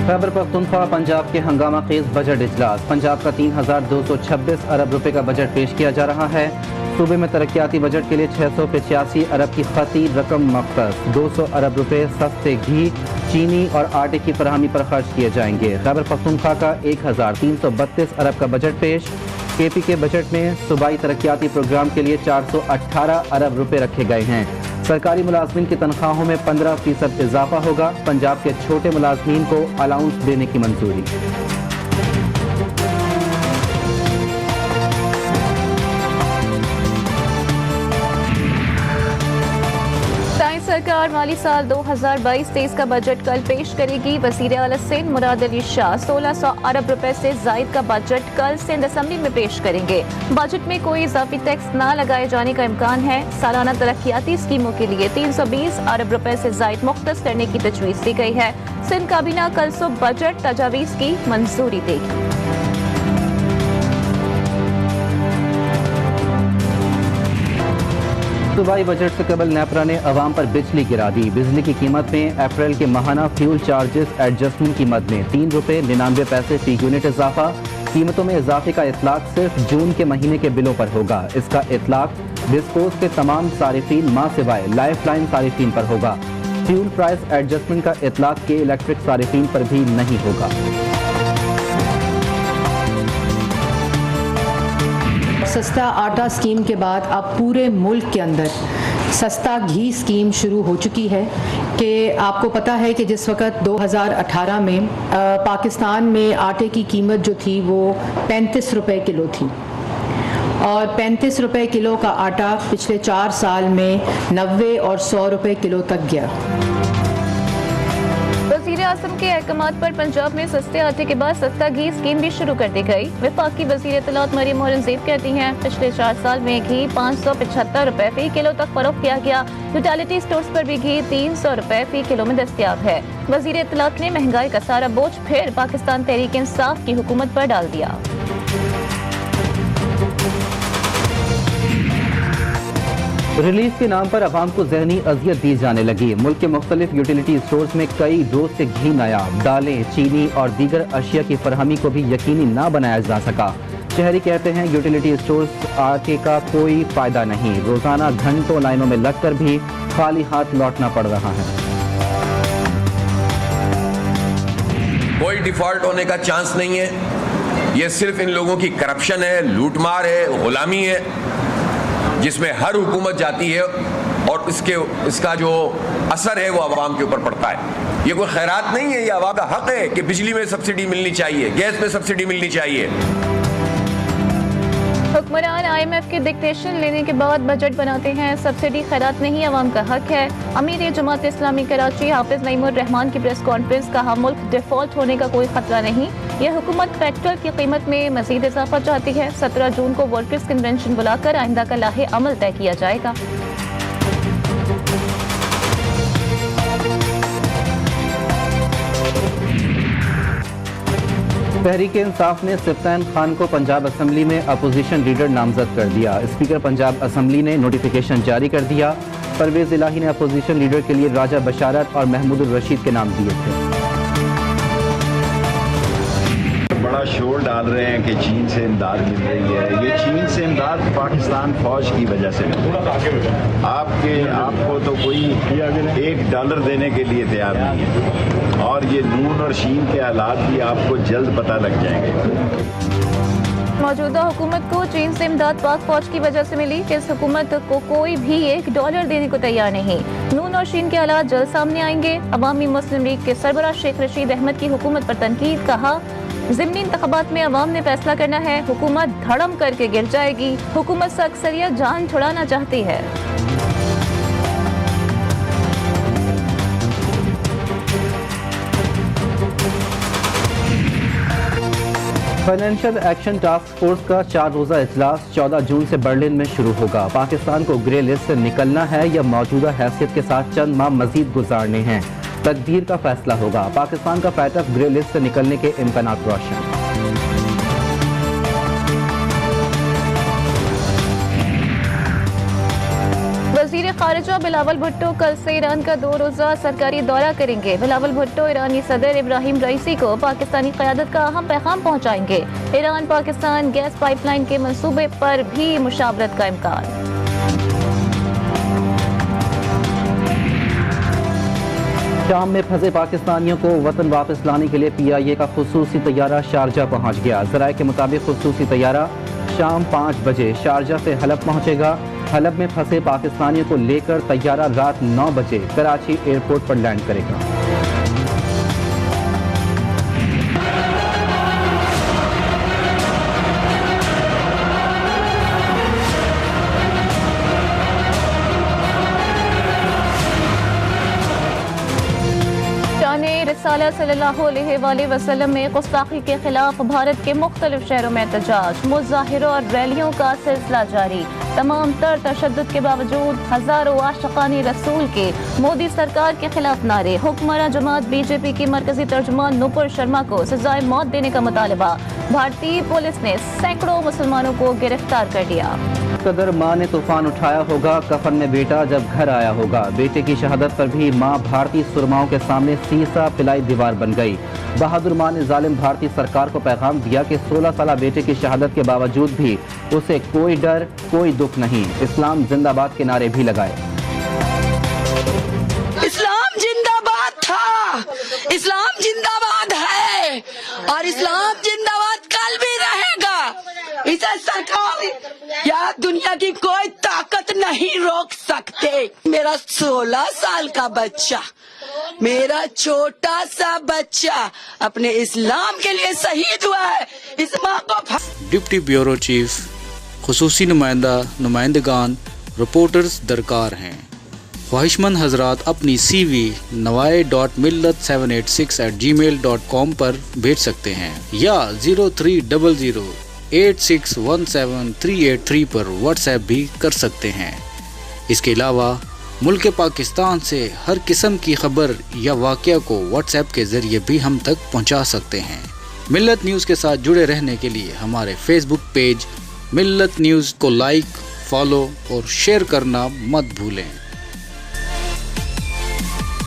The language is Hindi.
खैबर पख्तूनख्वा पंजाब के हंगामा खेज बजट इजलास। पंजाब का 3,226 अरब रुपए का बजट पेश किया जा रहा है। सूबे में तरक्याती बजट के लिए 685 अरब की खती रकम मख्तस। 200 अरब रुपए सस्ते घी, चीनी और आटे की फराहमी पर खर्च किए जाएंगे। खैबर पख्तूनख्वा का 1,332 अरब का बजट पेश। KP के बजट में सूबाई तरक्याती प्रोग्राम के लिए 418 अरब रुपए रखे गए हैं। सरकारी मुलाजमीन की तनख्वाहों में 15% इजाफा होगा। पंजाब के छोटे मुलाजमीन को अलाउंस देने की मंजूरी। सरकार माली साल 2022-23 का बजट कल पेश करेगी। वज़ीर आला सिंध मुराद अली शाह 1600 अरब रुपए से जायद का बजट कल सिंध असेंबली में पेश करेंगे। बजट में कोई इजाफी टैक्स न लगाए जाने का इम्कान है। सालाना तरक्याती स्कीमों के लिए 320 अरब रुपए से जायद मुख्तस करने की तजवीज़ दी गई है। सिंध काबीना कल सुबह बजट तजावीज़ की मंजूरी देगी। सूबाई बजट से कबल नेपरा ने अवाम पर बिजली गिरा दी। बिजली की कीमत में अप्रैल के माहाना फ्यूल चार्जेस एडजस्टमेंट की मद में 3 रुपए 99 पैसे फी यूनिट इजाफा। कीमतों में इजाफे का इतलाक सिर्फ जून के महीने के बिलों पर होगा। इसका इतलाक डिस्कोस के तमाम सारिफीन मां सिवाय लाइफ लाइन सारिफीन पर होगा। फ्यूल प्राइस एडजस्टमेंट का इतलाक के इलेक्ट्रिक सारिफीन पर भी नहीं होगा। सस्ता आटा स्कीम के बाद अब पूरे मुल्क के अंदर सस्ता घी स्कीम शुरू हो चुकी है कि आपको पता है कि जिस वक्त 2018 में पाकिस्तान में आटे की कीमत जो थी वो 35 रुपए किलो थी और 35 रुपए किलो का आटा पिछले 4 साल में 90 और 100 रुपए किलो तक गया। वज़ीर आज़म के अहकामात पर पंजाब में सस्ते आटे के बाद सस्ता घी स्कीम भी शुरू कर दी गई। वफाकी वज़ीर इत्तलात मरियम औरंगज़ेब कहती हैं, पिछले 4 साल में घी 575 रुपए फी किलो तक फरोख्त किया गया। यूटिलिटी स्टोर्स पर भी घी 300 रुपए फी किलो में दस्तियाब है। वज़ीर इत्तलात ने महंगाई का सारा बोझ फिर पाकिस्तान तहरीक इंसाफ की हुकूमत पर डाल दिया। रिलीफ के नाम पर अवाम को जहनी अजियत दी जाने लगी। मुल्क के मुख्तलिफ यूटिलिटी स्टोर्स में कई रोज से घी नायाब, दालें, चीनी और दीगर अशिया की फरहमी को भी यकीनी ना बनाया जा सका। शहरी कहते हैं यूटिलिटी स्टोर्स आटे का कोई फायदा नहीं। रोजाना घंटों लाइनों में लगकर भी खाली हाथ लौटना पड़ रहा है। कोई डिफॉल्ट होने का चांस नहीं है। ये सिर्फ इन लोगों की करप्शन है, लूटमार है, गुलामी है, जिसमें हर हुकूमत जाती है और इसका जो असर है वो आवाम के ऊपर पड़ता है। ये कोई खैरात नहीं है, ये आवाम का हक है कि बिजली में सब्सिडी मिलनी चाहिए, गैस में सब्सिडी मिलनी चाहिए। हुक्मरान IMF के डिक्टेशन लेने के बाद बजट बनाते हैं। सब्सिडी खैरात नहीं, आवाम का हक है। अमीर जमात इस्लामी कराची हाफिज नईमुर रहमान की प्रेस कॉन्फ्रेंस, कहा मुल्क डिफॉल्ट होने का कोई खतरा नहीं। यह हुकूमत पेट्रोल की कीमत में मजीद इजाफा चाहती है। 17 जून को वर्कर्स कन्वेंशन बुलाकर आइंदा का लाहे अमल तय किया जाएगा। तहरीक इंसाफ ने सिफ्तान खान को पंजाब असेंबली में अपोजिशन लीडर नामजद कर दिया। स्पीकर पंजाब असेंबली ने नोटिफिकेशन जारी कर दिया। परवेज इलाही ने अपोजिशन लीडर के लिए राजा बशारत और महमूद रशीद के नाम दिए थे। बड़ा शोर डाल रहे हैं कि चीन से इमदाद मिल रही है। ये चीन से इमदाद पाकिस्तान फौज की वजह से मिल रही है। आपको तो कोई $1 देने के लिए तैयार नहीं है और ये नून और शीन के हालात भी आपको जल्द पता लग जाएंगे। मौजूदा हुकूमत को चीन से इमदाद पाक फौज की वजह से मिली। इस हुकूमत को कोई भी $1 देने को तैयार नहीं। नून और शीन के हालात जल्द सामने आएंगे। अवामी मुस्लिम लीग के सरबराह शेख रशीद अहमद की हुकूमत पर तनकीद, कहा ज़िमनी इंतखाबात में अवाम ने फैसला करना है। हुकूमत धड़म करके गिर जाएगी। हुकूमत से अक्सरियत जान छुड़ाना चाहती है। फाइनेंशियल एक्शन टास्क फोर्स का 4 रोज़ा इजलास 14 जून से बर्लिन में शुरू होगा। पाकिस्तान को ग्रे लिस्ट से निकलना है या मौजूदा हैसियत के साथ चंद माह मजीद गुजारने हैं, तकदीर का फैसला होगा। पाकिस्तान का पैटर्न ग्रे लिस्ट से निकलने के इम्कानात रोशन। वज़ीर खारिजा बिलावल भुट्टो कल से ईरान का 2 रोज़ा सरकारी दौरा करेंगे। बिलावल भुट्टो ईरानी सदर इब्राहिम रईसी को पाकिस्तानी क़यादत का अहम पैगाम पहुंचाएंगे। ईरान पाकिस्तान गैस पाइपलाइन के मंसूबे पर भी मुशावरत का इम्कान। शाम में फंसे पाकिस्तानियों को वतन वापस लाने के लिए PIA का खुसूसी तैयारा शारजा पहुंच गया। ज़राए के मुताबिक खुसूसी तैयारा शाम 5 बजे शारजा से हलब पहुंचेगा। हलब में फंसे पाकिस्तानियों को लेकर तैयारा रात 9 बजे कराची एयरपोर्ट पर लैंड करेगा। रिसाला सल्लल्लाहु अलैहि वसल्लम में गुस्ताखी के खिलाफ भारत के मुख्तलिफ शहरों में एहतजाज, मुजाहिरों और रैलियों का सिलसिला जारी। तमाम तर तशद्दुद के बावजूद हजारों आशिकाने रसूल के मोदी सरकार के खिलाफ नारे। हुक्मरान जमात BJP की मरकजी तर्जुमान नुपुर शर्मा को सजाए मौत देने का मुतालबा। भारतीय पुलिस ने सैकड़ों मुसलमानों को गिरफ्तार कर लिया। कदर माँ ने तूफान उठाया होगा, कफन में बेटा जब घर आया होगा। बेटे की शहादत पर भी माँ भारतीय सुरमाओं के सामने सीसा पिलाई दीवार बन गई। बहादुर माँ ने जालिम भारतीय सरकार को पैगाम दिया कि 16 साल बेटे की शहादत के बावजूद भी उसे कोई डर, कोई दुख नहीं। इस्लाम जिंदाबाद के नारे भी लगाए। इस्लाम जिंदाबाद था, इस्लाम जिंदाबाद है और इस्लाम जिंदाबाद कल भी रहेगा। इसे सरकार या दुनिया की कोई ताकत नहीं रोक सकते। मेरा 16 साल का बच्चा, मेरा छोटा सा बच्चा अपने इस्लाम के लिए शहीद हुआ है। इस माँ को डिप्टी ब्यूरो चीफ, खुसूसी नुमाइंदगान, रिपोर्टर्स दरकार हैं। ख्वाहिशमंद हजरात अपनी CV nawai.millat786@gmail.com पर भेज सकते हैं या 0300861738 पर व्हाट्सएप भी कर सकते हैं। इसके अलावा मुल्क पाकिस्तान से हर किस्म की खबर या वाक़या को व्हाट्सएप के ज़रिए भी हम तक पहुंचा सकते हैं। मिल्लत न्यूज़ के साथ जुड़े रहने के लिए हमारे फेसबुक पेज मिल्लत न्यूज़ को लाइक, फॉलो और शेयर करना मत भूलें।